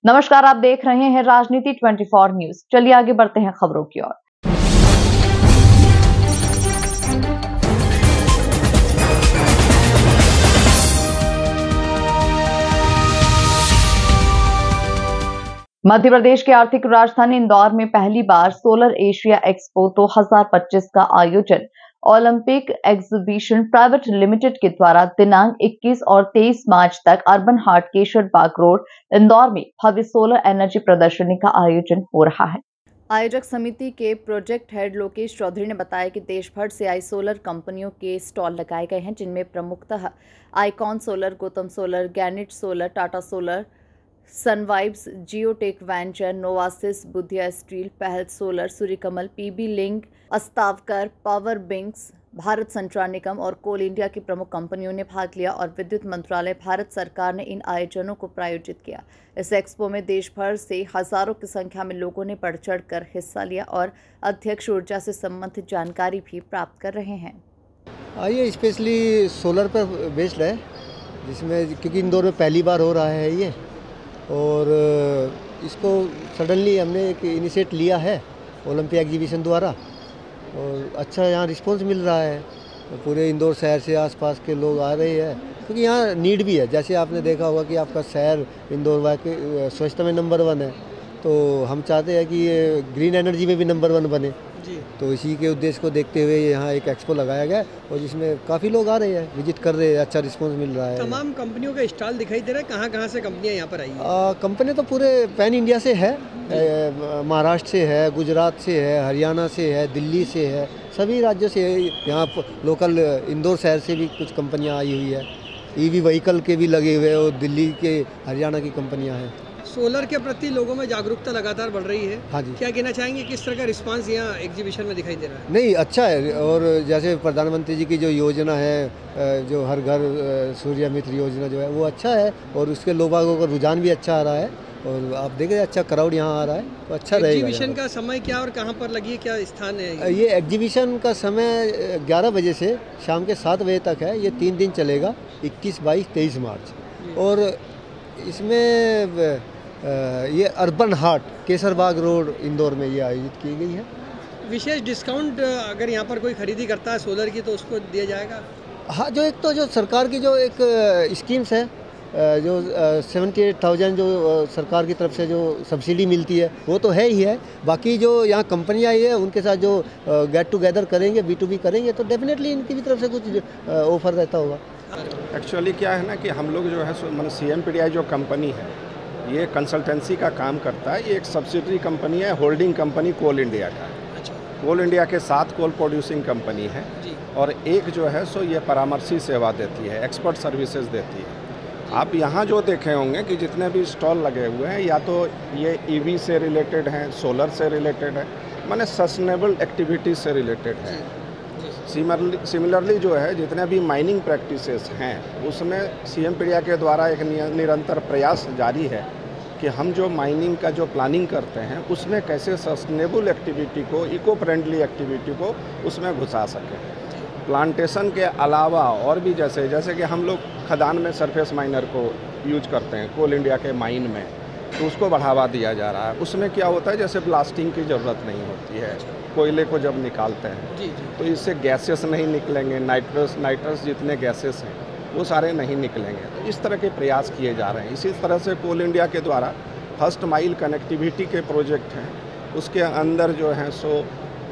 नमस्कार, आप देख रहे हैं राजनीति 24 न्यूज। चलिए आगे बढ़ते हैं खबरों की ओर। मध्य प्रदेश की आर्थिक राजधानी इंदौर में पहली बार सोलर एशिया एक्सपो 2025 का आयोजन ओलंपिक एग्जीबिशन प्राइवेट लिमिटेड के द्वारा दिनांक 21 और 23 मार्च तक अर्बन हाट केशर बाग रोड इंदौर में भव्य सोलर एनर्जी प्रदर्शनी का आयोजन हो रहा है। आयोजक समिति के प्रोजेक्ट हेड लोकेश चौधरी ने बताया कि देश भर से आई सोलर कंपनियों के स्टॉल लगाए गए हैं, जिनमें प्रमुखतः आइकॉन सोलर, गौतम सोलर, गैनिट solar, Tata solar, Sunvibes, Geotech venture, Novasys, Budhia steel, Pahal solar, Suryakamal, PB link, Astavkar, power Binks, Bharat Sanchar Nigam और कोल इंडिया की प्रमुख कंपनियों ने भाग लिया और विद्युत मंत्रालय, भारत सरकार ने इन आयोजनों को प्रायोजित किया। इस एक्सपो में देश भर से हजारों की संख्या में लोगों ने बढ़ चढ़ कर हिस्सा लिया और अध्यक्ष ऊर्जा से संबंधित जानकारी भी प्राप्त कर रहे हैं। ये स्पेशली सोलर पर बेस्ड है, जिसमें क्योंकि इंदौर में पहली बार हो रहा है ये, और इसको सडनली हमने एक इनिशिएट लिया है ओलंपिक एग्जीबिशन द्वारा, और अच्छा यहाँ रिस्पांस मिल रहा है। पूरे इंदौर शहर से आसपास के लोग आ रहे हैं, क्योंकि यहाँ नीड भी है। जैसे आपने देखा होगा कि आपका शहर इंदौर वाकई स्वच्छता में नंबर 1 है, तो हम चाहते हैं कि ये ग्रीन एनर्जी में भी नंबर 1 बने जी। तो इसी के उद्देश्य को देखते हुए यहाँ एक एक्सपो लगाया गया और जिसमें काफ़ी लोग आ रहे हैं, विजिट कर रहे हैं, अच्छा रिस्पांस मिल रहा है। तमाम कंपनियों का स्टॉल दिखाई दे रहा है। कहाँ से कंपनियाँ यहाँ पर आई हैं? कंपनी तो पूरे पैन इंडिया से है, महाराष्ट्र से है, गुजरात से है, हरियाणा से है, दिल्ली से है, सभी राज्यों से है। यहाँ लोकल इंदौर शहर से भी कुछ कंपनियाँ आई हुई है, ईवी व्हीकल के भी लगे हुए और दिल्ली के, हरियाणा की कंपनियाँ हैं। सोलर के प्रति लोगों में जागरूकता लगातार बढ़ रही है। हाँ जी। क्या कहना चाहेंगे, किस तरह का रिस्पांस यहाँ एग्जीबिशन में दिखाई दे रहा है? नहीं, अच्छा है। और जैसे प्रधानमंत्री जी की जो योजना है, जो हर घर सूर्य मित्र योजना जो है, वो अच्छा है और उसके लोगों का रुझान भी अच्छा आ रहा है और आप देख रहे हैं अच्छा क्राउड यहाँ आ रहा है, तो अच्छा रहेगा। एग्जीबिशन का समय क्या और कहाँ पर लगी है, क्या स्थान है? ये एग्जीबिशन का समय 11 बजे से शाम के 7 बजे तक है। ये 3 दिन चलेगा, 21, 22, 23 मार्च। और इसमें ये अर्बन हाट केसरबाग रोड इंदौर में ये आयोजित की गई है। विशेष डिस्काउंट अगर यहाँ पर कोई खरीदी करता है सोलर की तो उसको दिया जाएगा? हाँ, जो एक तो जो सरकार की जो एक स्कीम्स है, जो 78,000 जो सरकार की तरफ से जो सब्सिडी मिलती है, वो तो है ही है। बाकी जो यहाँ कंपनी आई है उनके साथ जो गेट टुगेदर करेंगे, B2B करेंगे, तो डेफिनेटली इनकी भी तरफ से कुछ ऑफर रहता होगा। एक्चुअली क्या है ना कि हम लोग जो है मतलब CMPDI जो कंपनी है, ये कंसल्टेंसी का काम करता है। ये एक सब्सिडरी कंपनी है, होल्डिंग कंपनी कोल इंडिया का। अच्छा। कोल इंडिया के साथ कोल प्रोड्यूसिंग कंपनी है जी। और एक जो है सो ये परामर्शी सेवा देती है, एक्सपर्ट सर्विसेज देती है। आप यहाँ जो देखे होंगे कि जितने भी स्टॉल लगे हुए हैं, या तो ये EV से रिलेटेड हैं, सोलर से रिलेटेड है, माने सस्टेनेबल एक्टिविटीज से रिलेटेड है। सिमिलरली जो है जितने भी माइनिंग प्रैक्टिसेस हैं, उसमें CMPDI के द्वारा एक निरंतर प्रयास जारी है कि हम जो माइनिंग का जो प्लानिंग करते हैं, उसमें कैसे सस्टेनेबल एक्टिविटी को, इको फ्रेंडली एक्टिविटी को उसमें घुसा सकें। प्लांटेशन के अलावा और भी जैसे कि हम लोग खदान में सरफेस माइनर को यूज करते हैं कोल इंडिया के माइन में, तो उसको बढ़ावा दिया जा रहा है। उसमें क्या होता है, जैसे ब्लास्टिंग की ज़रूरत नहीं होती है। कोयले को जब निकालते हैं तो इससे गैसेस नहीं निकलेंगे, नाइट्रस जितने गैसेस हैं वो सारे नहीं निकलेंगे। तो इस तरह के प्रयास किए जा रहे हैं। इसी तरह से कोल इंडिया के द्वारा फर्स्ट माइल कनेक्टिविटी के प्रोजेक्ट हैं, उसके अंदर जो है सो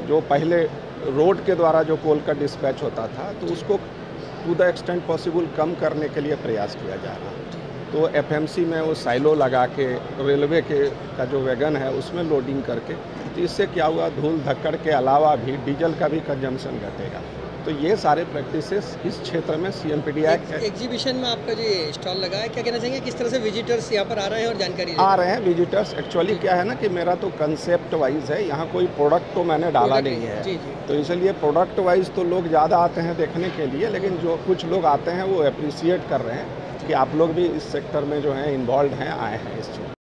जो पहले रोड के द्वारा जो कोल का डिस्पैच होता था, तो उसको टू द एक्सटेंट पॉसिबल कम करने के लिए प्रयास किया जा रहा है। तो FMC में वो साइलो लगा के रेलवे का जो वैगन है उसमें लोडिंग करके, तो इससे क्या हुआ, धूल धक्कड़ के अलावा भी डीजल का भी कंजम्पशन घटेगा। तो ये सारे प्रैक्टिसेस इस क्षेत्र में CMPDI एग्जीबिशन में आपका जो स्टॉल लगा है, क्या कहना चाहेंगे, किस तरह से विजिटर्स यहाँ पर आ रहे हैं और जानकारी आ रहे हैं? विजिटर्स एक्चुअली क्या है ना कि मेरा तो कंसेप्ट वाइज है, यहाँ कोई प्रोडक्ट तो मैंने डाला नहीं है जी। तो इसलिए प्रोडक्ट वाइज तो लोग ज़्यादा आते हैं देखने के लिए, लेकिन जो कुछ लोग आते हैं वो अप्रिशिएट कर रहे हैं कि आप लोग भी इस सेक्टर में जो है इन्वॉल्व हैं, आए हैं इस चीज़।